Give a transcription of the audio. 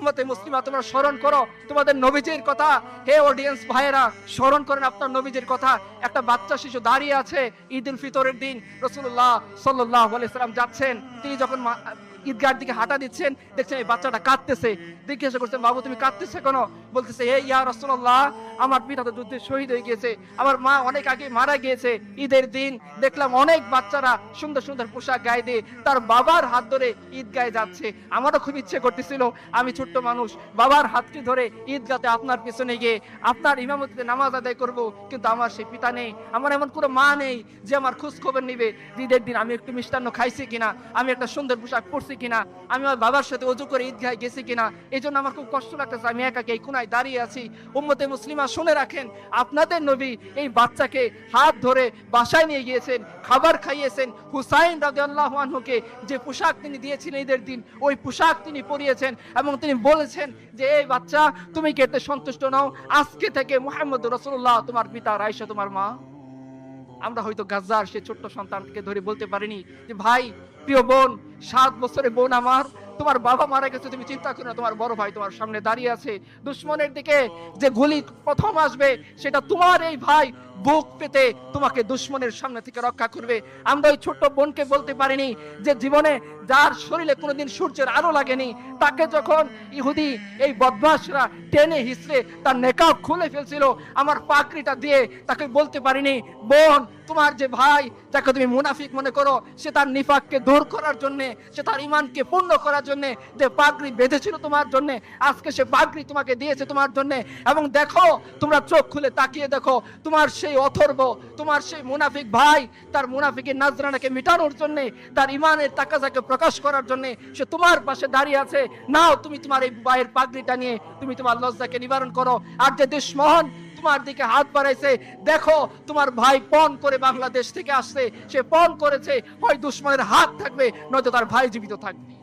উম্মতে মুসলিমা তোমরা স্মরণ করো তোমাদের নবীজির কথা। হে অডিয়েন্স ভাইয়েরা, স্মরণ করেন আপনার নবীজির কথা। একটা বাচ্চা শিশু দাঁড়িয়ে আছে ঈদ উল ফিতরের দিন, রাসূলুল্লাহ সাল্লাল্লাহু আলাইহি সাল্লাম যাচ্ছেন, তিনি যখন ঈদগাহর দিকে হাঁটা দিচ্ছেন, দেখছেন এই বাচ্চাটা কাঁদতেছে। জিজ্ঞাসা করছেন, বাবু তুমি কাঁদতেছে কেন? বলতেছে, হে ইয়া রাসূলুল্লাহ, আমার পিতা তো যুদ্ধে শহীদ হয়ে গিয়েছে, আমার মা অনেক আগে মারা গিয়েছে। ঈদের দিন দেখলাম অনেক বাচ্চারা সুন্দর সুন্দর পোশাক গায়ে দিয়ে তার বাবার হাত ধরে ঈদগাহে যাচ্ছে। আমারও খুব ইচ্ছে করতেছিল আমি ছোট্ট মানুষ বাবার হাতটি ধরে ঈদগাতে আপনার পেছনে গিয়ে আপনার ইমামতিতে নামাজ আদায় করব, কিন্তু আমার সেই পিতা নেই, আমার এমন কোনো মা নেই যে আমার খোঁজ খবর নিবে ঈদের দিন আমি একটু মিষ্টান্ন খাইছি কিনা, আমি একটা সুন্দর পোশাক পরছি কিনা, আমি আমার বাবার সাথে ওযু করে ঈদগাহে গেছি কিনা। এই জন্য আমার খুব কষ্ট লাগতেছে, আমি একাকে এই কোনায় দাঁড়িয়ে আছি। উম্মতে মুসলিমা শুনে রাখেন, আপনাদের নবী এই বাচ্চাকে হাত ধরে বাসায় নিয়ে গিয়েছেন, খাবার খাইয়েছেন। হুসাইন রাদিয়াল্লাহু আনহুকে যে পোশাক তিনি দিয়েছিলেন ঈদের দিন, ওই পোশাক তিনি পরিয়েছেন এবং তিনি বলেছেন যে এই বাচ্চা তুমি কি এতে সন্তুষ্ট নও? আজকে থেকে মুহাম্মদুর রাসূলুল্লাহ তোমার পিতা, আয়েশা তোমার মা। আমরা হয়তো গাজ্জার সে ছোট্ট সন্তানকে ধরে বলতে পারিনি যে ভাই, প্রিয় বোন, 7 বছরের বোন আমার, তোমার বাবা মারা গেছে, তুমি চিন্তা করো না, তোমার বড় ভাই তোমার সামনে দাঁড়িয়ে আছে। দুশমনের দিকে যে গুলি প্রথম আসবে সেটা তোমার এই ভাই বুক পেতে তোমাকে দুশমনের সামনে থেকে রক্ষা করবে। আমরা ওই ছোট্ট বোনকে বলতে পারিনি যে জীবনে যার শরীরে কোনোদিন সূর্যের আলো লাগেনি, তাকে যখন ইহুদি এই বদমাশরা টেনে হিসড়ে তার নেকাব খুলে ফেলছিল, আমার পাগড়িটা দিয়ে তাকে বলতে পারিনি, বোন তোমার যে ভাই যাকে তুমি মুনাফিক মনে করো, সে তার নিফাককে দূর করার জন্য, সে তার ঈমানকে পূর্ণ করার জন্য যে পাগড়ি বেঁধেছিল তোমার জন্য, আজকে সে পাগড়ি তোমাকে দিয়েছে তোমার জন্য। এবং দেখো, তোমরা চোখ খুলে তাকিয়ে দেখো, তোমার সেই অথর্ব, তোমার সেই মুনাফিক ভাই তার মুনাফিকের নাজরানাকে মিটানোর জন্য, তার ঈমানের তাকাজাকে প্রকাশ করার জন্য সে তোমার পাশে দাঁড়িয়ে আছে। নাও তুমি তোমার এই ভাইয়ের পাগড়িটা নিয়ে তুমি তোমার লজ্জাকে নিবারণ করো। আর যে দুশমন তোমার দিকে হাত বাড়াইছে, দেখো তোমার ভাই পণ করে বাংলাদেশ থেকে আসছে, সে পণ করেছে, হয় দুশমনের হাত থাকবে নয়তো তার ভাই জীবিত থাকবে।